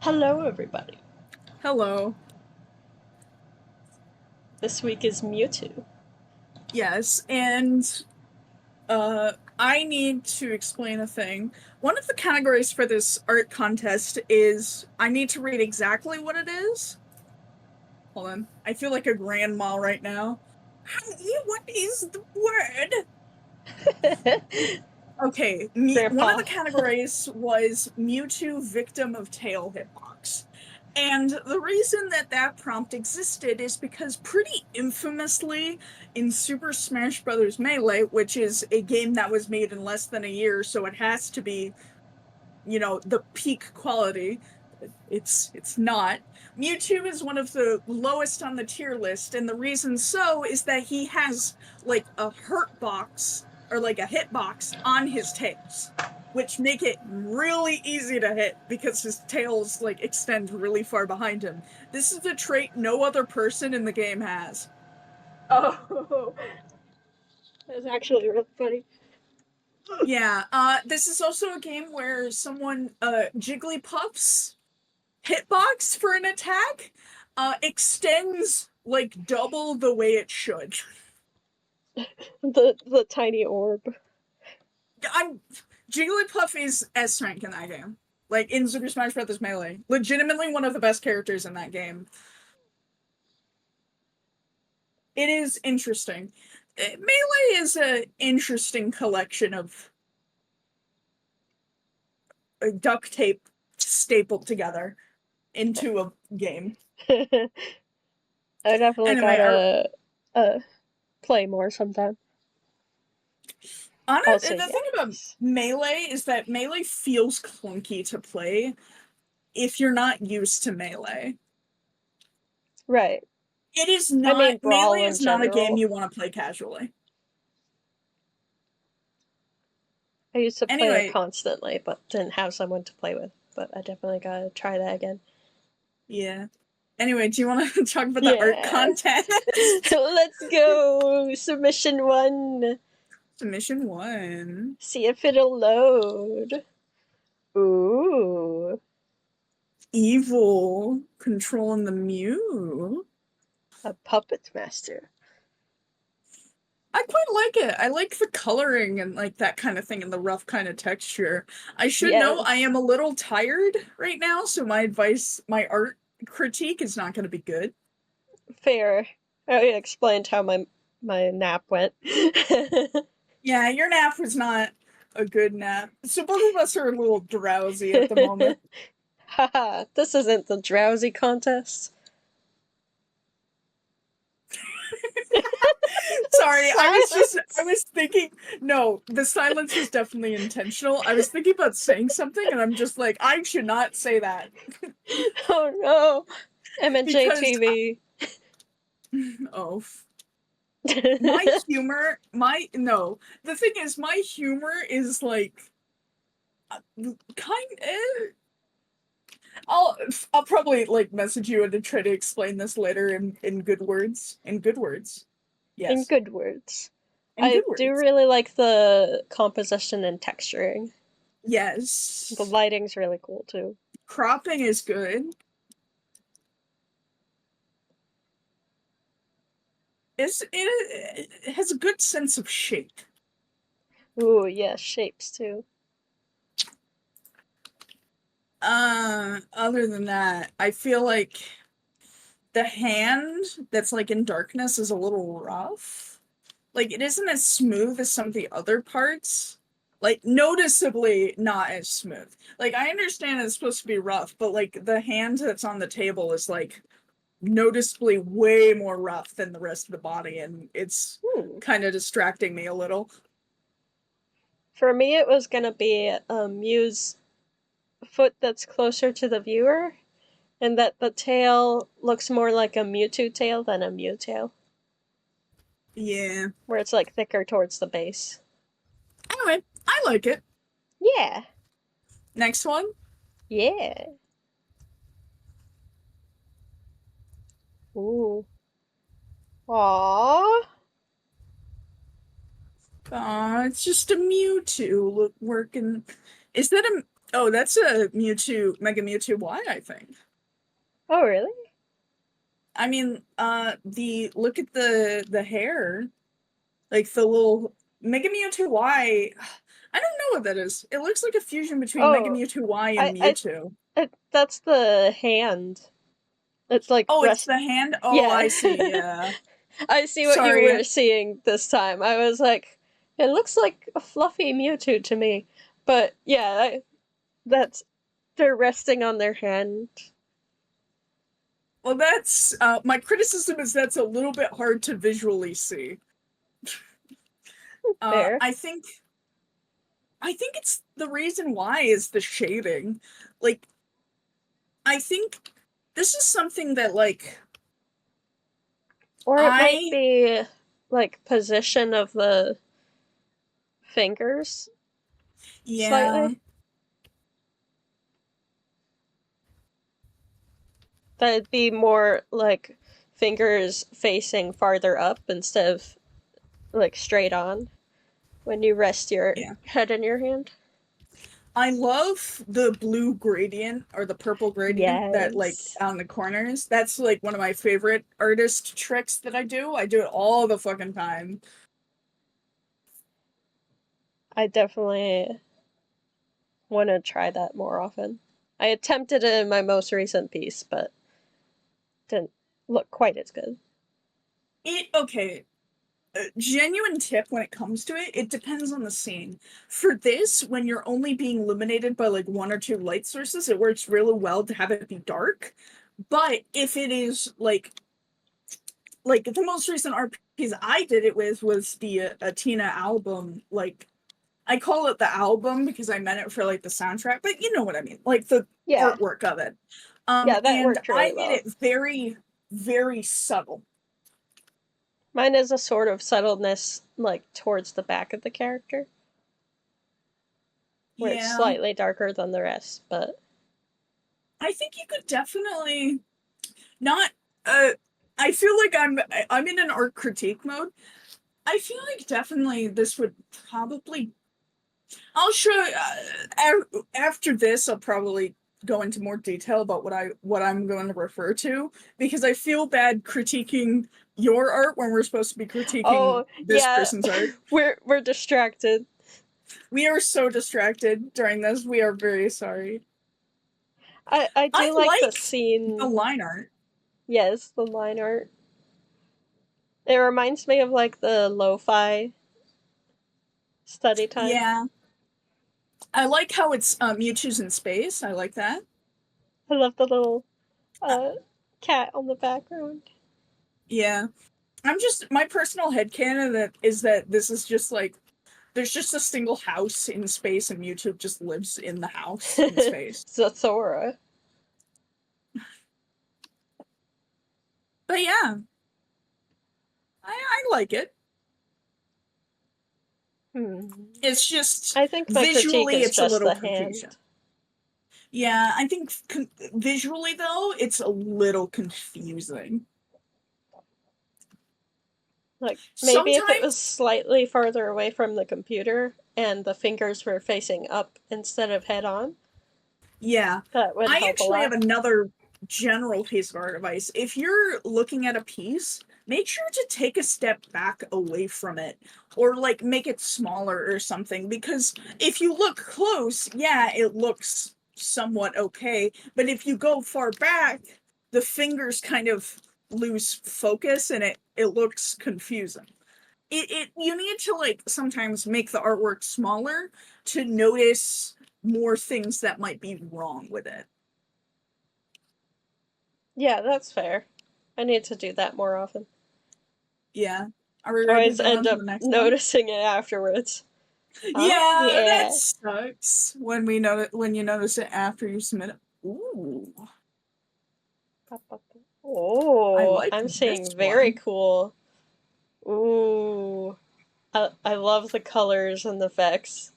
Hello, everybody. Hello. This week is Mewtwo. Yes, and I need to explain a thing. One of the categories for this art contest is I need to read exactly what it is. Hold on. I feel like a grandma right now. Honey, what is the word? Okay, one of Grandpa. the categories was Mewtwo victim of tail hitbox. And the reason that that prompt existed is because pretty infamously in Super Smash Bros. Melee, which is a game that was made in less than a year, so it has to be, the peak quality. It's not. Mewtwo is one of the lowest on the tier list, and the reason so is that he has like a hurt box or like a hit box on his tails, which make it really easy to hit because his tails like extend really far behind him. This is a trait no other person in the game has. Oh, that's actually really funny. Yeah, this is also a game where someone Jigglypuff's hitbox for an attack extends like double the way it should. The tiny orb. Jigglypuff is S rank in that game. Like in Super Smash Bros. Melee. Legitimately one of the best characters in that game. It is interesting. Melee is an interesting collection of duct tape stapled together into a game. I definitely Anyway, gotta play more sometime. the Also, thing about yes. Melee is that Melee feels clunky to play if you're not used to Melee. Right. It is I not, mean, Melee Brawl in is not a game general. you want to play casually. I used to play it Anyway, constantly, but didn't have someone to play with. But I definitely gotta try that again. yeah. Anyway, do you want to talk about the art Yeah. contest? Let's go! Submission 1! Submission 1. See if it'll load. Ooh. Evil controlling the Mew. A puppet master. I quite like it. I like the coloring and like that kind of thing and the rough kind of texture. I should know I am a Yes. little tired right now, so my art critique is not going to be good. Fair. I explained how my nap went. Yeah, your nap was not a good nap. So both of us are a little drowsy at the moment. Haha, this isn't the drowsy contest. Sorry, Silence. I was thinking, no, the silence was definitely intentional. I was thinking about saying something and I'm just like, I should not say that. Oh no. Because, MNJTV. oh, no, the thing is, my humor is like, kind of, I'll probably like message you and to try to explain this later in good words. In good words. In Yes. good words. In I good do words. really like the composition and texturing. The Yes. lighting's really cool too. Cropping is good. It has a good sense of shape. Ooh, yeah, shapes too. Other than that, I feel like the hand that's like in darkness is a little rough. Like it isn't as smooth as some of the other parts. Like noticeably not as smooth. Like I understand it's supposed to be rough, but like the hand that's on the table is like noticeably way more rough than the rest of the body, and it's kind of distracting me a little. For me, it was gonna be Mew's foot that's closer to the viewer, and that the tail looks more like a Mewtwo tail than a Mew tail. Yeah. Where it's like thicker towards the base. Anyway, I like it. Yeah. Next one. Yeah. Ooh. Aww. Aw, it's just a Mewtwo working. Is that a Oh, that's a Mewtwo, Mega Mewtwo Y, I think. Oh, really? I mean, look at the hair, like the little Mega Mewtwo Y. I don't know what that is. It looks like a fusion between Mega Oh, Mewtwo Y I, and I, Mewtwo. that's the hand. It's like Oh, it's rest. the hand? Oh, Yeah. I see, yeah. I see what you Sorry. were seeing this time. I was like, it looks like a fluffy Mewtwo to me. But yeah, that's they're resting on their hand. Well, that's, my criticism is that's a little bit hard to visually see. Fair. I think it's the reason why is the shading. Like, I think this is something that, like, Or it might I, be like position of the fingers yeah, slightly. That'd be more like fingers facing farther up instead of like straight on when you rest your yeah. head in your hand. I love the blue gradient or the purple gradient that, like, Yes. on the corners. That's like one of my favorite artist tricks that I do. I do it all the fucking time. I definitely want to try that more often. I attempted it in my most recent piece, but didn't look quite as good. Okay, genuine tip when it comes to it, it depends on the scene. For this, when you're only being illuminated by like one or two light sources, it works really well to have it be dark. But if it is like the most recent art piece I did it with was the Athena album. Like, I call it the album because I meant it for like the soundtrack, but you know what I mean, like the Yeah, artwork of it. yeah, that And worked really I made well. it very, very subtle. Mine is a sort of subtleness like towards the back of the character, where it's Yeah, slightly darker than the rest, but I think you could definitely not. Uh, I feel like I'm in an art critique mode. I feel like definitely this would probably. I'll show after this. I'll probably go into more detail about what I'm going to refer to because I feel bad critiquing your art when we're supposed to be critiquing oh this yeah, person's art. we're distracted. We are so distracted during this. We are very sorry. I I do like the like the scene. line art. Yes, the line art. It reminds me of like the lo-fi study time. Yeah, I like how it's Mewtwo's in space. I like that. I love the little Uh, uh cat on the background. yeah. I'm just my personal headcanon that is that this is just like there's just a single house in space and Mewtwo just lives in the house in space. Zathora. But yeah, I like it. Hmm. It's just I think my critique visually is it's a just little the confusion. hand. Yeah, I think visually though it's a little confusing. Like maybe if it was Sometimes, slightly farther away from the computer and the fingers were facing up instead of head on, yeah. that would I help a actually have lot. another general piece of art advice. If you're looking at a piece, make sure to take a step back away from it or like make it smaller or something because if you look close, yeah, it looks somewhat okay, but if you go far back, the fingers kind of lose focus and it looks confusing. It you need to like sometimes make the artwork smaller to notice more things that might be wrong with it. Yeah, that's fair. I need to do that more often. Yeah. Are we I ready to always go end on to up the next one? noticing it afterwards. Oh, Yeah, that yeah. sucks when you notice it after you submit it. Ooh, I Oh, like I'm this seeing very one. cool. Ooh. I love the colors and the effects.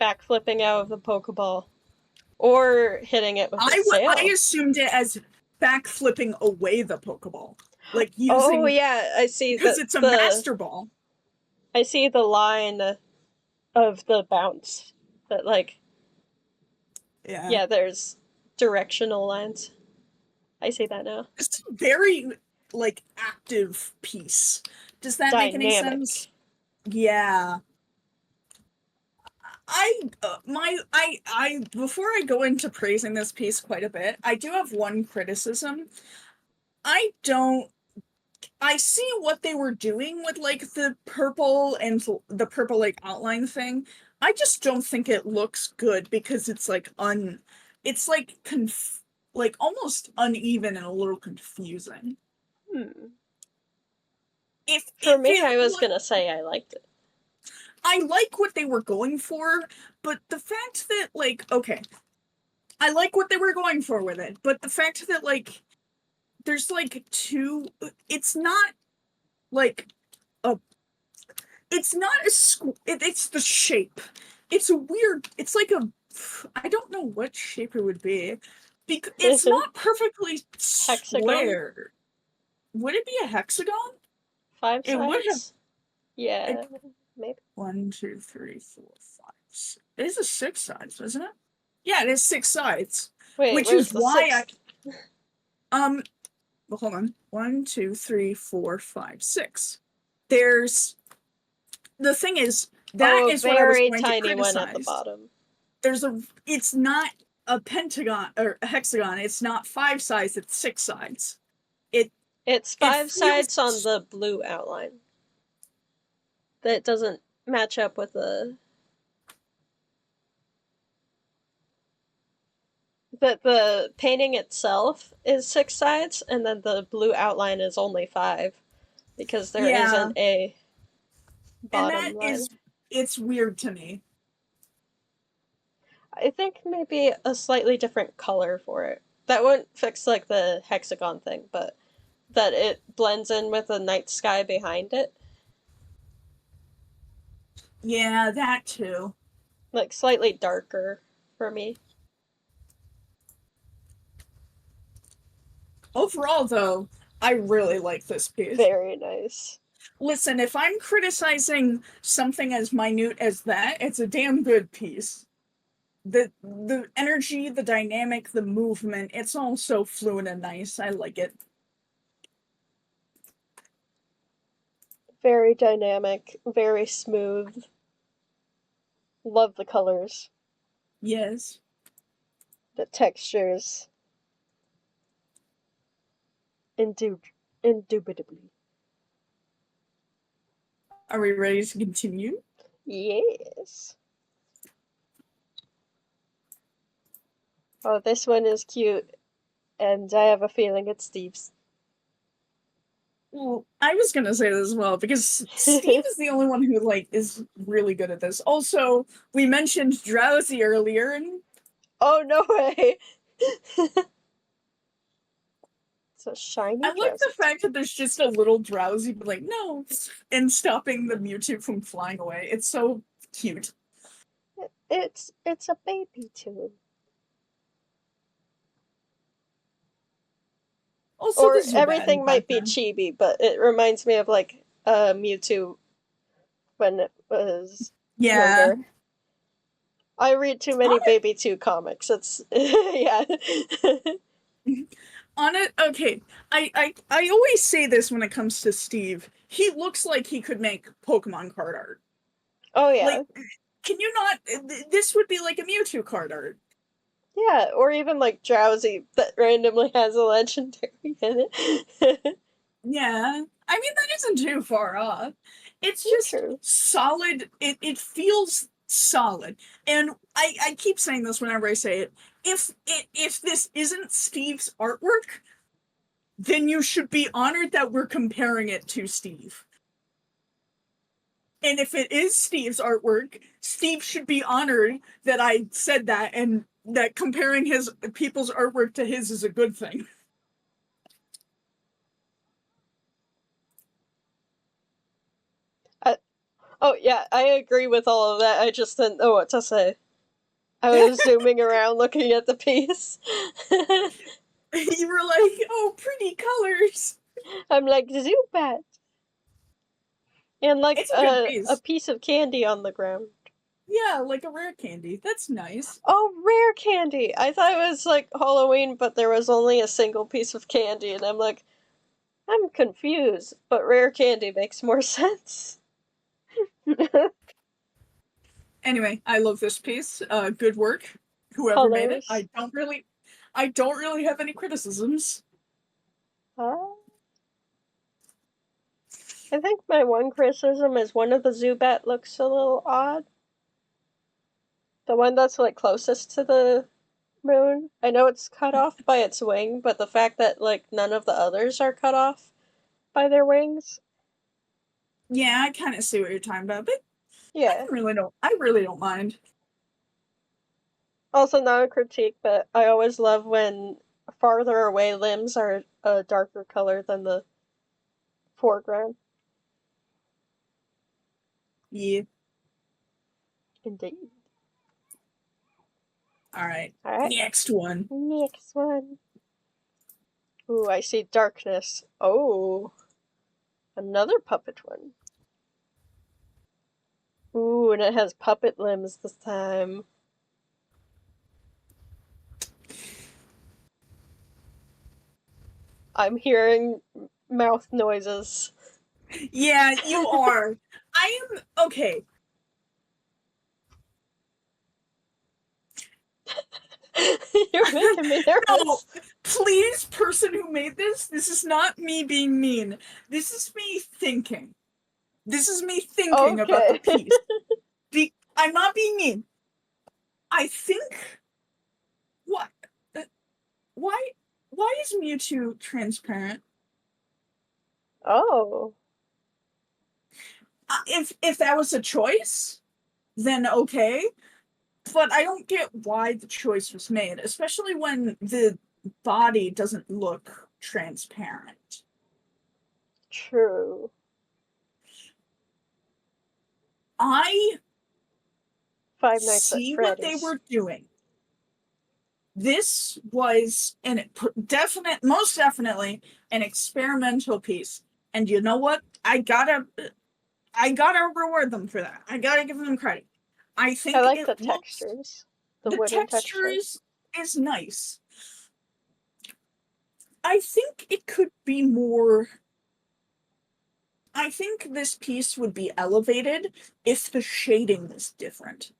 Backflipping out of the Pokeball. Or hitting it with its I tail. assumed it as backflipping away the Pokeball, like Oh using yeah, I see because the it's a the Master Ball. I see the line of the bounce. That, like, Yeah. yeah, there's directional lines. I see that now. It's a very, like, active piece. Does that make any sense? Dynamic. Yeah. I before I go into praising this piece quite a bit, I do have one criticism. I don't I see what they were doing with like the purple and the purple like outline thing. I just don't think it looks good because it's like it's like like almost uneven and a little confusing. Hmm. For If me, it I was gonna say I liked it. I like what they were going for, but the fact that like okay, I like what they were going for with it, but the fact that like there's like two, it's not like a it's not a it's the shape. It's a weird, it's like a, I don't know what shape it would be. Because it's not perfectly Hexagon? square. Would it be a hexagon? 5 It would have sides? Yeah, like maybe. 1, 2, 3, 4, 5, 6. It is a 6 sides, isn't it? Yeah, it is 6 sides. Wait, Which where's is the why 6th? well, hold on. 1, 2, 3, 4, 5, 6. There's the thing is that Oh, a is what I was very going to tiny one at the criticize. bottom. It's not a pentagon or a hexagon. It's not 5 sides. It's 6 sides. It's It 5 sides on feels the blue outline. That doesn't match up with the... The painting itself is 6 sides, and then the blue outline is only 5, because there yeah, isn't a and bottom line. it's weird to me. I think maybe a slightly different color for it. That wouldn't fix, like, the hexagon thing, but that it blends in with the night sky behind it. Yeah, that too. Like, slightly darker for me. Overall, though, I really like this piece. Very nice. Listen, if I'm criticizing something as minute as that, it's a damn good piece. The energy, the dynamic, the movement, it's all so fluid and nice. I like it. Very dynamic, very smooth. Love the colors, Yes. the textures. Indubitably. Are we ready to continue? Yes. Oh, this one is cute, and I have a feeling it's Steve's. Well, I was gonna say this as well because Steve is the only one who like is really good at this. Also, we mentioned Drowsy earlier, and Oh, no way! It's a shiny I like the Joseph. fact that there's just a little Drowsy, but like no, and stopping the Mewtwo from flying away. It's so cute. It's a baby too. Also, the Or Zubat in the everything might be background. chibi, but it reminds me of, like, Mewtwo when it was Yeah. younger. I read too many Baby 2 comics. It's yeah. On it, okay. I always say this when it comes to Steve. He looks like he could make Pokemon card art. Oh yeah. Like, can you not? This would be like a Mewtwo card art. Yeah, or even like Drowsy that randomly has a legendary in it. Yeah. I mean, that isn't too far off. It's just True. solid. It feels solid. And I keep saying this whenever I say it. If this isn't Steve's artwork, then you should be honored that we're comparing it to Steve. And if it is Steve's artwork, Steve should be honored that I said that and that comparing his people's artwork to his is a good thing. Oh yeah, I agree with all of that. I just didn't know what to say. I was zooming around looking at the piece. You were like, oh, pretty colors. I'm like, Zubat! And like It's a good a piece. piece of candy on the ground. Yeah, like a rare candy. That's nice. Oh, rare candy! I thought it was like Halloween, but there was only a single piece of candy, and I'm like, I'm confused, but rare candy makes more sense. Anyway, I love this piece. Good work, whoever made it. Colors. I don't really have any criticisms. Uh, I think my one criticism is one of the Zubat looks a little odd. The one that's like closest to the moon. I know it's cut off by its wing, but the fact that like none of the others are cut off by their wings. Yeah, I kind of see what you're talking about, but Yeah. I really don't mind. Also not a critique, but I always love when farther away limbs are a darker color than the foreground. Yeah. Indeed. All right. Alright. Next one. Next one. Ooh, I see darkness. Oh. Another puppet one. Ooh, and it has puppet limbs this time. I'm hearing mouth noises. Yeah, you are. I am okay. You're making me nervous. No, please, person who made this is not me being mean. This is me thinking. This is me thinking about the Okay. piece. I'm not being mean. I think what why why is Mewtwo transparent? Oh. If that was a choice, then okay. But I don't get why the choice was made, especially when the body doesn't look transparent. True. I Five Nights at see what they Freddy's. were doing. This was most definitely an experimental piece. And you know what? I gotta reward them for that. I gotta give them credit. I I think like it the looks textures. The the wooden texture texture. is nice. I think it could be more. I think this piece would be elevated if the shading was different.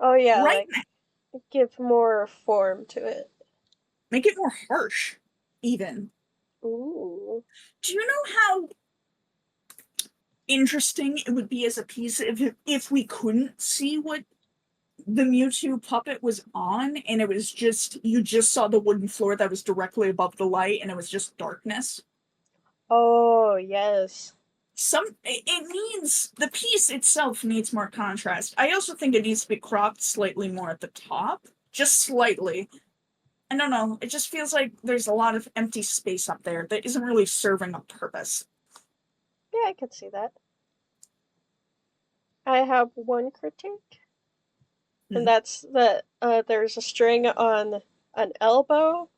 Oh yeah, Right like now, give more form to it. make it more harsh, even. Ooh. Do you know how interesting it would be as a piece if we couldn't see what the Mewtwo puppet was on, and it was you just saw the wooden floor that was directly above the light, and it was just darkness. Oh yes. It needs the piece itself needs more contrast. I also think it needs to be cropped slightly more at the top, just slightly. I don't know. It just feels like there's a lot of empty space up there that isn't really serving a purpose. Yeah, I could see that. I have one critique, and Hmm. that's that there's a string on an elbow,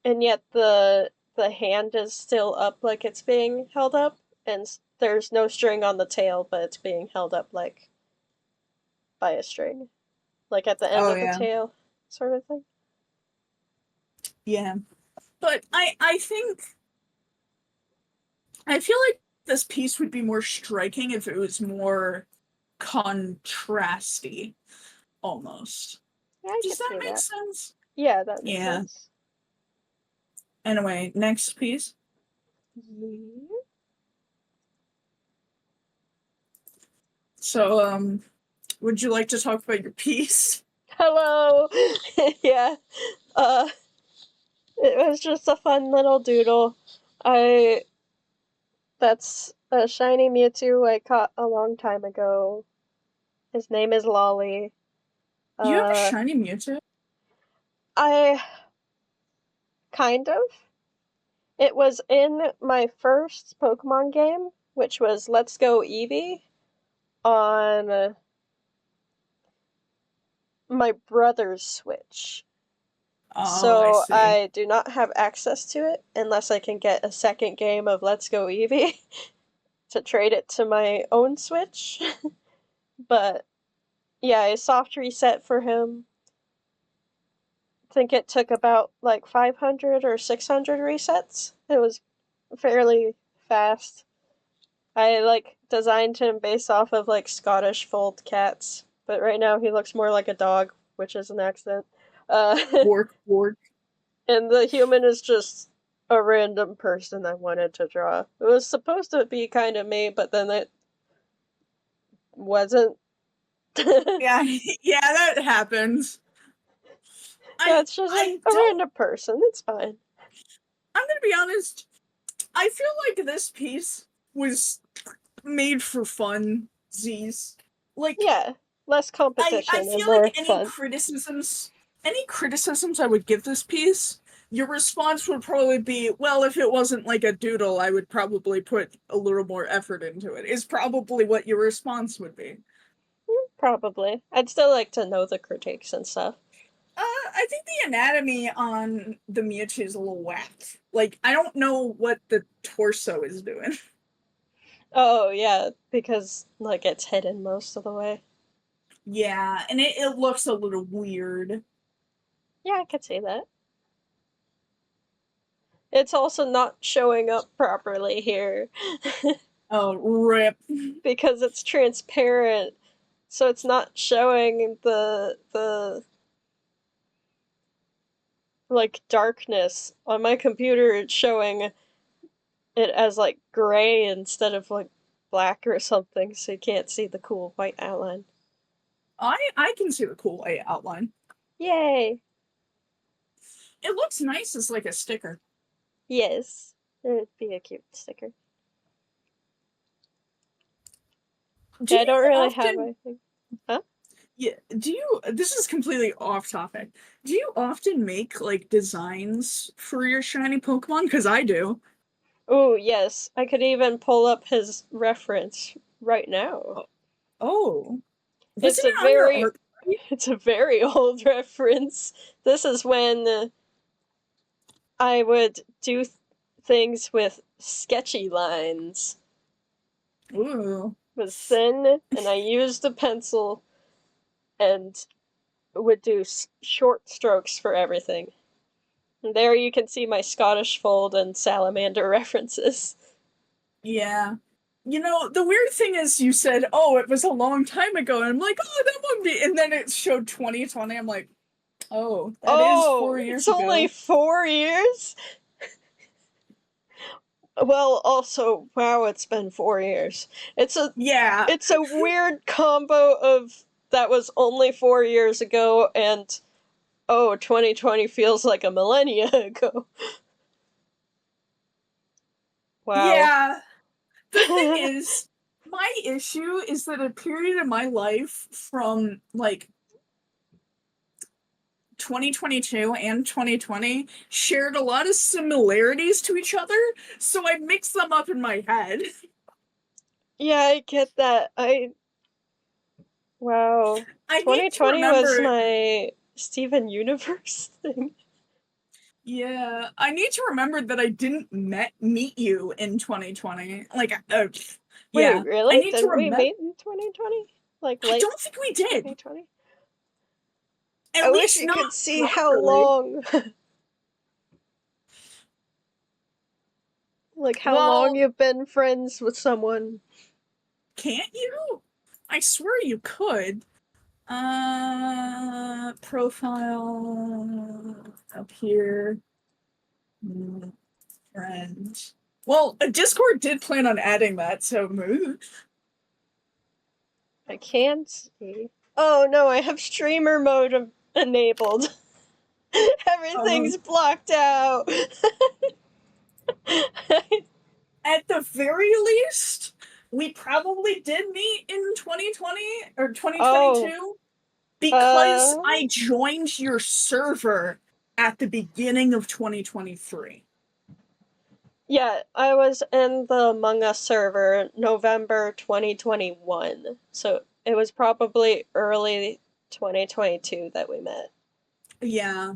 and yet the hand is still up like it's being held up, and there's no string on the tail, but it's being held up like by a string, like at the end Oh of the yeah, tail, sort of thing. yeah. But I feel like this piece would be more striking if it was more contrasty, almost. Yeah, I Does could that see make that. sense? Yeah, that makes Yeah. sense. Anyway, next piece. Yeah. So, would you like to talk about your piece? Hello. Yeah. Uh, it was just a fun little doodle. I That's a shiny Mewtwo I caught a long time ago. His name is Lolly. You have a Uh, shiny Mewtwo? I kind of. It was in my first Pokemon game, which was Let's Go Eevee, on my brother's Switch. Oh, I So see. I do not have access to it unless I can get a second game of Let's Go Eevee. to trade it to my own Switch. But yeah, a soft reset for him. I think it took about like 500 or 600 resets. It was fairly fast. I like designed him based off of like Scottish fold cats, but right now he looks more like a dog, which is an accident. Bork, bork. And the human is just a random person I wanted to draw. It was supposed to be kind of me, but then it wasn't. Yeah, yeah, that happens. Yeah, it's just I a don't. random person. It's fine. I'm gonna be honest. I feel like this piece was made for fun, Z's. Like, Yeah, less I competition and feel more like fun. any criticisms I would give this piece, your response would probably be, well, if it wasn't like a doodle, I would probably put a little more effort into it, is probably what your response would be. Probably. I'd still like to know the critiques and stuff. I think the anatomy on the Mewtwo is a little whacked. Like, I don't know what the torso is doing. Oh, yeah, because, like, it's hidden most of the way. Yeah, and it looks a little weird. Yeah, I could see that. It's also not showing up properly here. Oh, rip. Because it's transparent, so it's not showing the like darkness. On my computer it's showing it as like gray instead of like black or something, so you can't see the cool white outline. I can see the cool white outline. Yay! It looks nice as like a sticker. Yes. It'd be a cute sticker. Do Yeah, I don't you really have often anything. Huh? Yeah, do you this is completely off topic. Do you often make like designs for your shiny Pokemon? Because I do. Oh, yes. I could even pull up his reference right now. Oh, oh. It's Wasn't a it on your very art? it's a very old reference. This is when I would do things with sketchy lines. Ooh. It was thin, and I used a pencil and would do short strokes for everything. And there you can see my Scottish Fold and Salamander references. Yeah. You know, the weird thing is you said, oh, it was a long time ago. And I'm like, oh, that would be. And then it showed 2020. I'm like, oh, that is Oh, 4 years it's only ago. 4 years? Well, also, wow, it's been 4 years. It's a Yeah. it's a weird combo of that was only 4 years ago and oh, 2020 feels like a millennia ago. Wow. Yeah. The thing is, my issue is that a period of my life from like 2022 and 2020 shared a lot of similarities to each other, so I mixed them up in my head. Yeah, I get that. Wow. I need to 2020 was remember, my Steven Universe thing. yeah, I need to remember that I didn't meet you in 2020. Like, Wait, yeah, I really? need to Didn't we remember. meet in 2020? Like I late don't think we did. 2020? I At wish least you not could see how properly. long, like how long Well, you've been friends with someone. can't you? I swear you could. Profile up here. Friend. Well, Discord did plan on adding that, so move. I can't see. Oh no, I have streamer mode enabled. Everything's Um, blocked out. at the very least, we probably did meet in 2020 or Oh, 2022 because uh, I joined your server at the beginning of 2023. yeah, I was in the Among Us server November 2021. So it was probably early 2022 that we met. Yeah.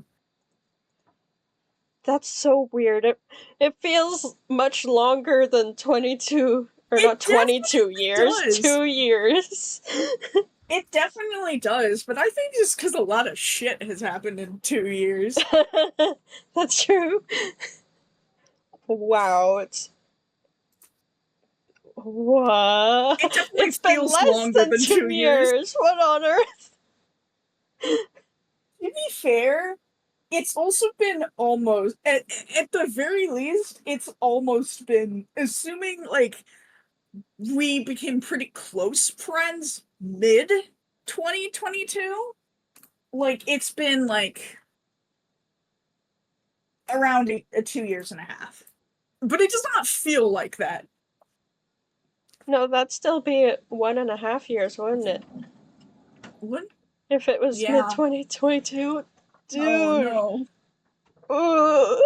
That's so weird. It feels much longer than 22 Or It not 22 years, does. 2 years. It definitely does, but I think just because a lot of shit has happened in 2 years. That's true. Wow, it's... What? It definitely It's been feels less longer than than 2 2 years. years. What on earth? To be fair, it's also been almost, at the very least, it's almost been, assuming, like, we became pretty close friends mid-2022, like, it's been, like, around 2 years and a half. But it does not feel like that. No, that'd still be 1.5 years, wouldn't it? What? If it was Yeah. mid-2022? Dude! Oh, no. Ugh.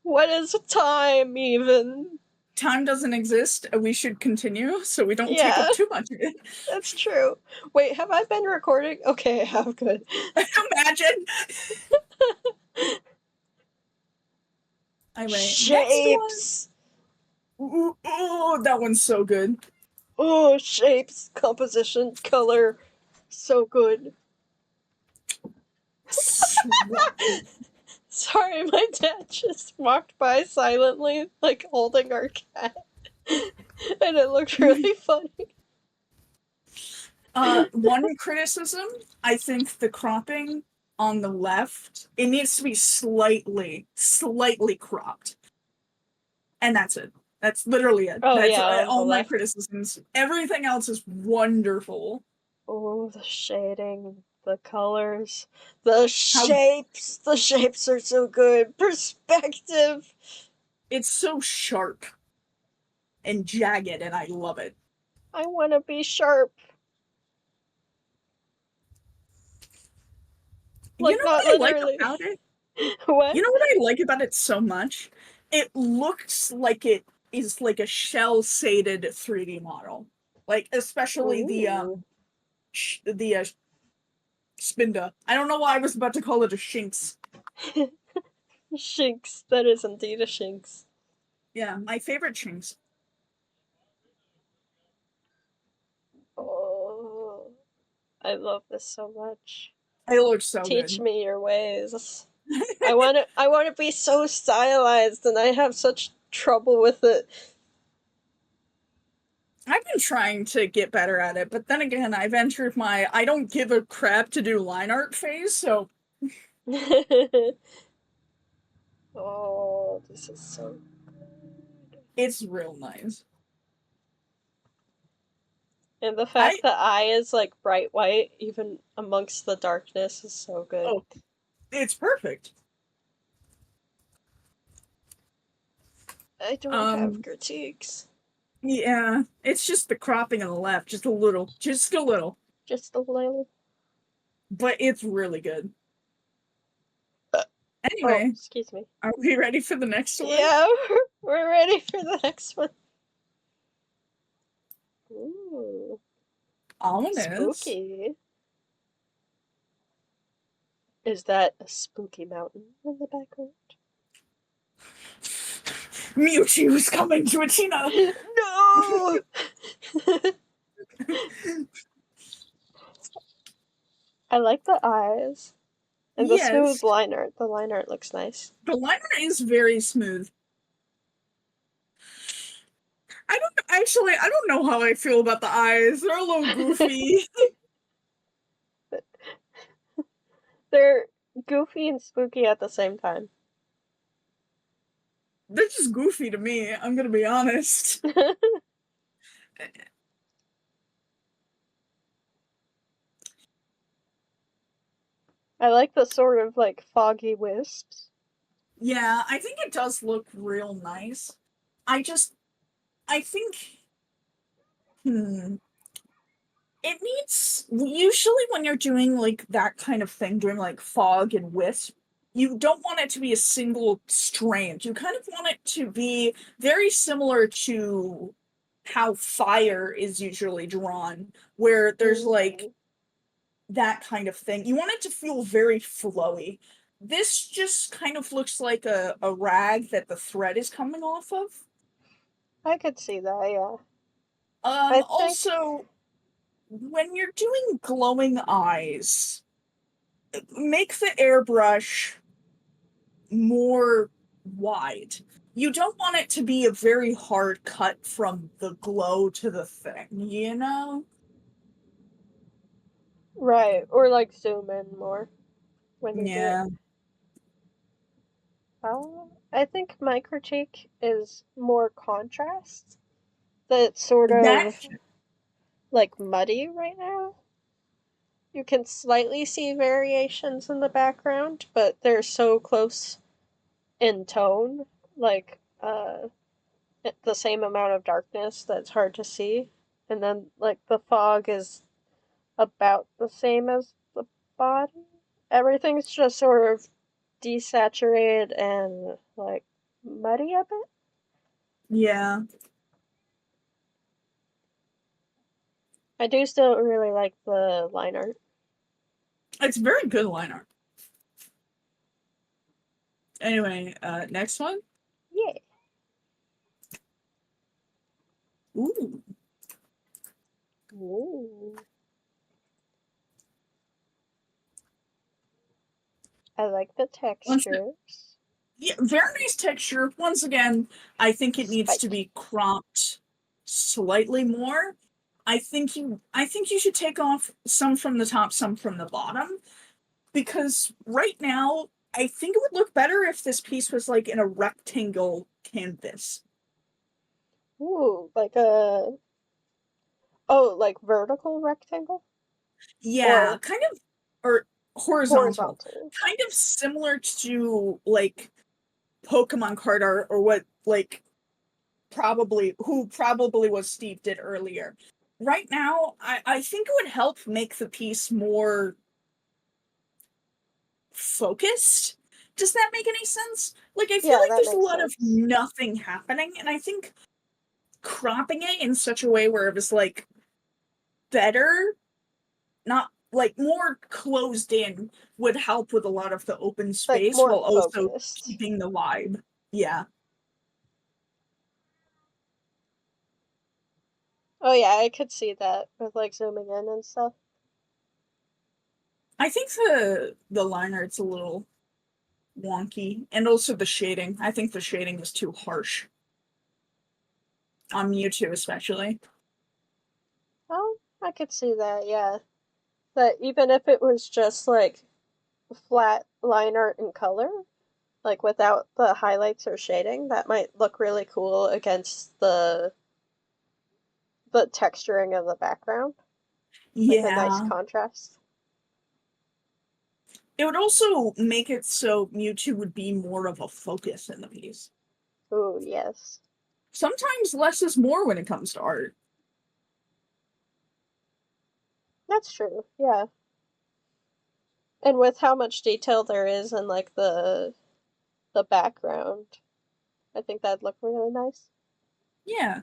What is time, even? Time doesn't exist. We should continue so we don't take Yeah, up too much of it. that's true. Wait, have I been recording? Okay, I have, good. Imagine! Alright, Shapes! Ooh, ooh, that one's so good. Oh, shapes, composition, color. So good. Sorry, my dad just walked by silently, like holding our cat. And it looked really funny. One criticism, I think the cropping on the left, it needs to be slightly cropped. And that's it. That's literally it. Oh, That's yeah, all my left. criticisms. Everything else is wonderful. Oh, the shading, the colors, the shapes. The shapes are so good. Perspective. It's so sharp and jagged, and I love it. I want to be sharp. Like, You know not what I like literally. about it? What? You know what I like about it so much? It looks like it is like a shell-shaded 3D model. Like, especially Ooh. the Spinda. I don't know why I was about to call it a Shinx. Shinx. That is indeed a Shinx. Yeah, my favorite Shinx. Oh, I love this so much. It looks so Teach good. me your ways. I want to be so stylized, and I have such trouble with it. I've been trying to get better at it, but then again, I've entered my I don't give a crap to do line art phase, so Oh, this is so good. it's real nice. And the fact that eye is like bright white, even amongst the darkness, is so good. Oh, it's perfect. I don't have critiques. Yeah, it's just the cropping on the left, just a little. Just a little. But it's really good. Oh, Anyway, excuse me. are we ready for the next one? Yeah, we're ready for the next one. Ooh, Ominous. spooky. Is that a spooky mountain in the background? Mewtwo's coming to Atina! No! I like the eyes. And the smooth line art. The line art looks nice. The line art is very smooth. I don't know how I feel about the eyes. They're a little goofy. They're goofy and spooky at the same time. They're just goofy to me, I'm gonna be honest. I like the sort of like foggy wisps. Yeah, I think it does look real nice. I think it needs, usually when you're doing like that kind of thing, doing like fog and wisp, you don't want it to be a single strand. You kind of want it to be very similar to how fire is usually drawn, where there's like that kind of thing. You want it to feel very flowy. This just kind of looks like a rag that the thread is coming off of. I could see that, yeah. I think Also, when you're doing glowing eyes, make the airbrush more wide. You don't want it to be a very hard cut from the glow to the thing, you know? right, or like zoom in more when you do it. Yeah. I think my critique is more contrast. That's sort That, of like muddy right now. You can slightly see variations in the background, but they're so close in tone, like the same amount of darkness that's hard to see. And then like the fog is about the same as the body. Everything's just sort of desaturated and like muddy a bit. yeah. I do still really like the line art. It's very good line art. Anyway, next one. Yeah. Ooh. Ooh. I like the Once textures. Yeah, very nice texture. Once again, I think it needs to Spiky. be cropped slightly more. I think you should take off some from the top, some from the bottom, because right now I think it would look better if this piece was like in a rectangle canvas. Ooh, like a oh, like vertical rectangle Yeah, or kind of, or horizontal. horizontal. Kind of similar to like Pokemon card art, or what like probably was Steve did earlier. Right now, I think it would help make the piece more focused. Does that make any sense? Like, I feel Yeah, like that there's a makes lot of sense. nothing happening, and I think cropping it in such a way where it was like better, not like more closed in, would help with a lot of the open Like space more while also focused. keeping the vibe. Yeah. Oh yeah, I could see that with like zooming in and stuff. I think the line art's a little wonky, and also the shading. I think the shading is too harsh on Mewtwo, especially. Oh, I could see that, yeah. That even if it was just like flat line art and color, like without the highlights or shading, that might look really cool against the texturing of the background. Like a nice Yeah, contrast. it would also make it so Mewtwo would be more of a focus in the piece. Ooh, yes. Sometimes less is more when it comes to art. That's true, yeah. And with how much detail there is in like the background, I think that'd look really nice. Yeah,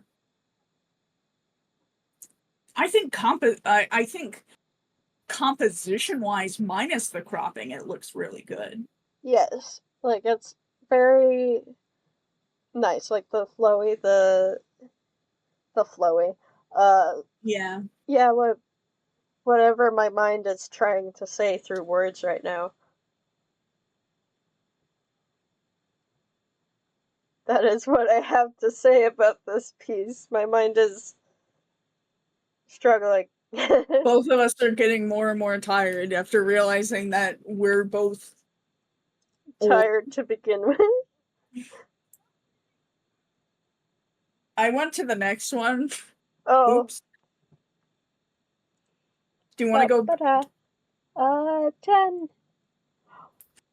I think composition wise, minus the cropping, it looks really good. Yes. Like it's very nice. Like the flowy. Uh Yeah, yeah, whatever my mind is trying to say through words right now. That is what I have to say about this piece. My mind is struggling. both of us are getting more and more tired after realizing that we're both old. Tired to begin with. I went to the next one. Oh, Oops. Do you want to but go? 10.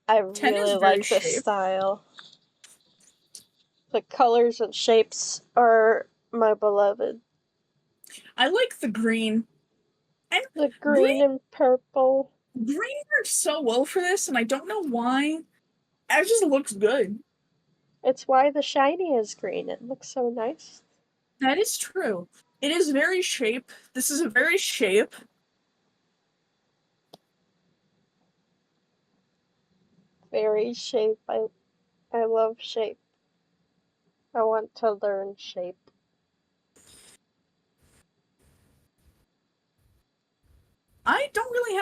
I 10 is really very like this shaped. style. The colors and shapes are my beloved. I like the green. And The green green and purple. green works so well for this, and I don't know why. It just looks good. It's why the shiny is green. It looks so nice. That is true. It is very shape. This is a very shape. Very shape. I love shape. I want to learn shape.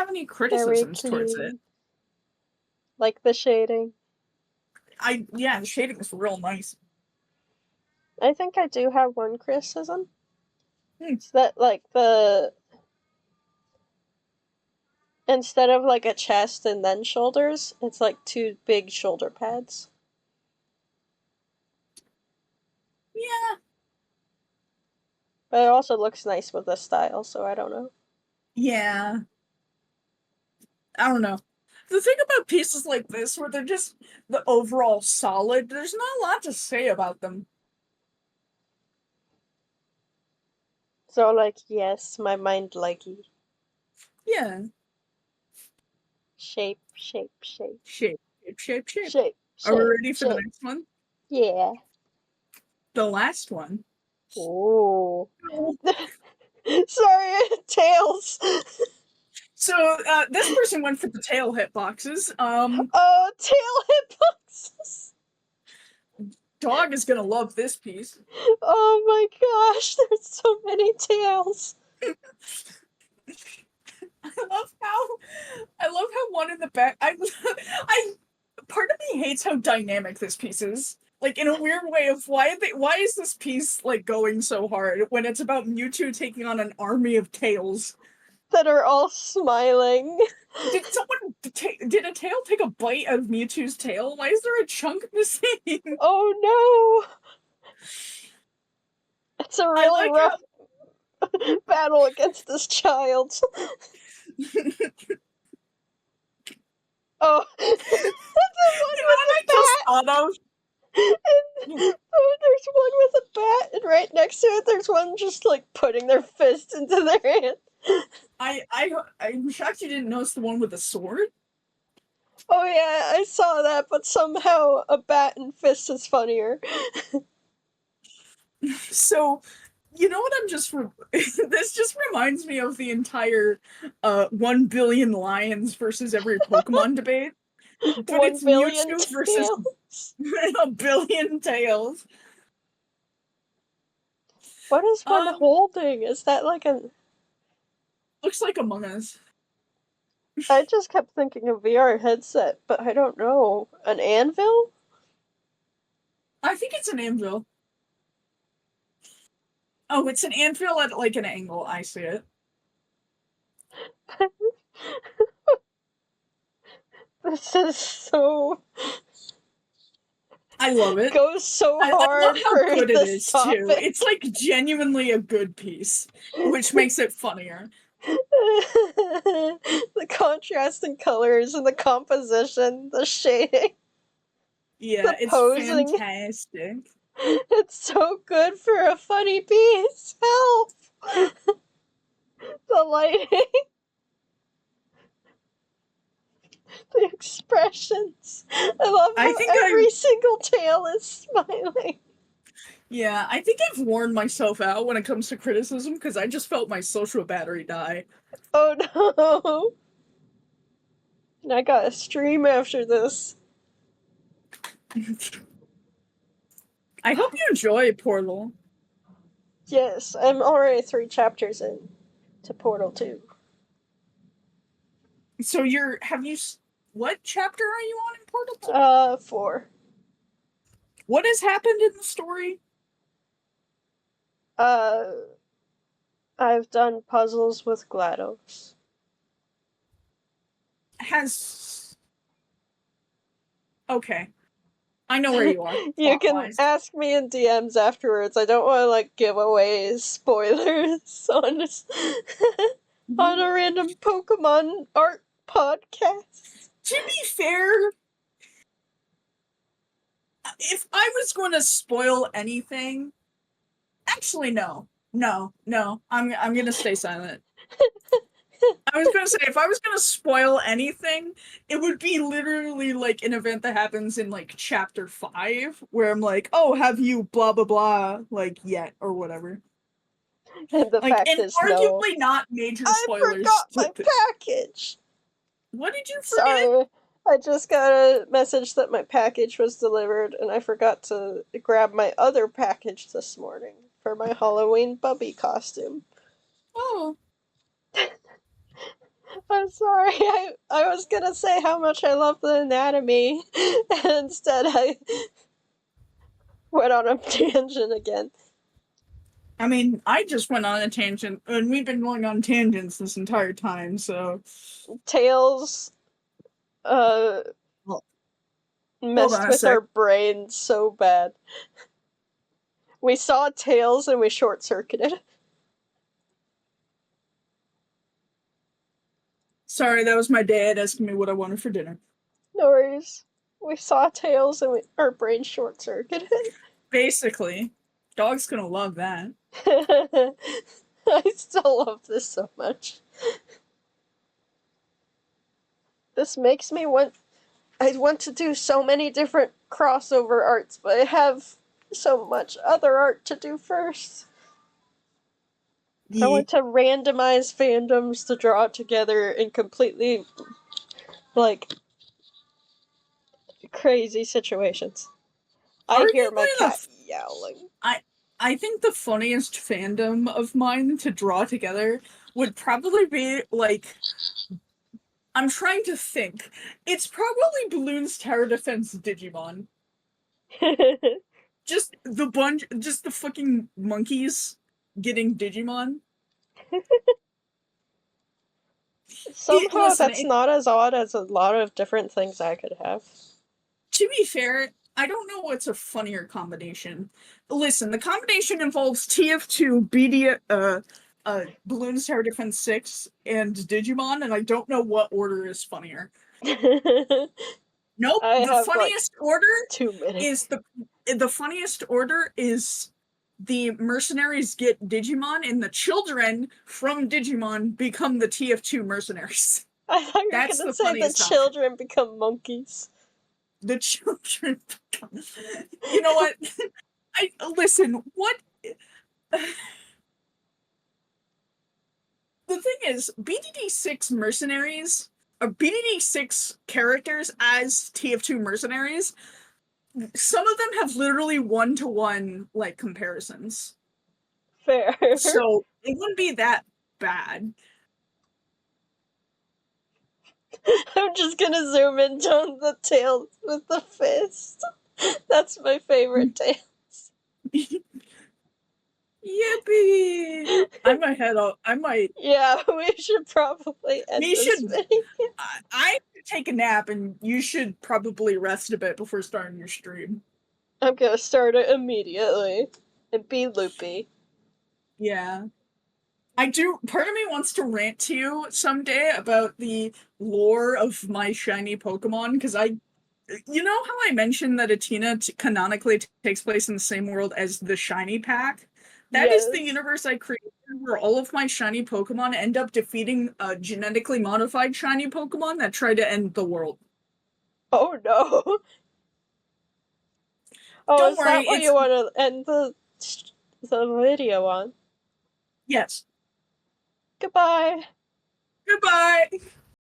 have any Very criticisms towards it. clean. Like the shading. Yeah, the shading is real nice. I think I do have one criticism. Hmm. It's that, like, instead of, like, a chest and then shoulders, it's, like, 2 big shoulder pads. Yeah. But it also looks nice with the style, so I don't know. Yeah. I don't know. The thing about pieces like this, where they're just the overall solid, there's not a lot to say about them. So, like, yes, my mind likey. Yeah. Shape, shape, shape. Shape, shape, shape, shape. Shape, Are we shape, ready for the shape. next one? Yeah. The last one. Ooh. Sorry, tails. So, this person went for the tail hitboxes. Oh, tail hitboxes. Dog is gonna love this piece. Oh my gosh, there's so many tails. I love how one in the back. I part of me hates how dynamic this piece is. Like, in a weird way of why is this piece like going so hard when it's about Mewtwo taking on an army of tails? That are all smiling. Did a tail take a bite out of Mewtwo's tail? Why is there a chunk missing? Oh no. It's a really rough battle against this child. Oh, that's the one You know with what I the just bat. thought of? Oh, there's one with a bat, and right next to it, there's one just like putting their fist into their hand. I'm shocked you didn't notice the one with the sword. Oh yeah, I saw that, but somehow a bat and fist is funnier. So, you know what I'm just this just reminds me of the entire 1 billion lions versus every Pokemon debate. But 1 it's billion Mewtwo versus tails. a billion tails. What is one holding? Is that like an... Looks like Among Us. I just kept thinking of VR headset, but I don't know. An anvil? I think it's an anvil. Oh, it's an anvil at like an angle. I see it. This is so... I love it. Goes so I love hard how for good it this is too. topic. It's like genuinely a good piece, which makes it funnier. The contrasting colors and the composition, the shading, Yeah, the it's posing. fantastic. It's so good for a funny piece. Help! The lighting, the expressions. I love I how think every single tail is smiling. Yeah, I think I've worn myself out when it comes to criticism because I just felt my social battery die. Oh no! And I got a stream after this. I hope you enjoy Portal. Yes, I'm already 3 chapters in to Portal 2. So what chapter are you on in Portal 2? 4. What has happened in the story? I've done puzzles with GLaDOS. Okay. I know where you are. You can ask me in DMs afterwards. I don't want to like give away spoilers on on a random Pokemon art podcast. To be fair, if I was going to spoil anything, actually no. I'm going to stay silent. I was gonna say, if I was gonna spoil anything, it would be literally like an event that happens in like chapter 5, where I'm like, oh, have you blah blah blah like yet or whatever. And the Like, fact and is, no. arguably not major I spoilers. forgot my package! What did you forget? Sorry. I just got a message that my package was delivered, and I forgot to grab my other package this morning for my Halloween Bubby costume. Oh. I'm sorry. I was gonna say how much I love the anatomy, and instead I went on a tangent again. I mean, I just went on a tangent, and we've been going on tangents this entire time, so. Tails, Well, hold messed on a with sec. our brains so bad. We saw Tails and we short circuited. Sorry, that was my dad asking me what I wanted for dinner. No worries. We saw Tails and our brains short circuited. Basically, dog's gonna love that. I still love this so much. This makes me want. I want to do so many different crossover arts, but I have so much other art to do first. I Yeah. want to randomize fandoms to draw together in completely, like, crazy situations. I hear my Arguably, cat yowling. I think the funniest fandom of mine to draw together would probably be like, I'm trying to think. It's probably Bloons Tower Defense Digimon. Just the fucking monkeys getting Digimon. Somehow Listen, that's not as odd as a lot of different things I could have. to be fair, I don't know what's a funnier combination. Listen, the combination involves TF2, Bloons Tower Defense 6, and Digimon, and I don't know what order is funnier. Nope, I the have like funniest order too many. is the funniest order is the mercenaries get Digimon, and the children from Digimon become the TF2 mercenaries. I thought you were That's gonna the say the funniest option. children become monkeys. The children become. You know what? I listen. What the thing is, BDD6 mercenaries or BDD6 characters as TF2 mercenaries. Some of them have literally one-to-one like comparisons. Fair. So it wouldn't be that bad. I'm just gonna zoom in on the tail with the fist. That's my favorite tail. Yippee! I might head out. I might. Yeah, we should probably end We this should. video. I take a nap, and you should probably rest a bit before starting your stream. I'm gonna start it immediately and be loopy. Yeah. I do. Part of me wants to rant to you someday about the lore of my shiny Pokemon because you know how I mentioned that Athena canonically takes place in the same world as the shiny pack? That is the Yes. universe I created where all of my shiny Pokemon end up defeating genetically modified shiny Pokemon that try to end the world. Oh no. Oh, Don't is that worry, what you want to end the video on? yes. Goodbye. Goodbye.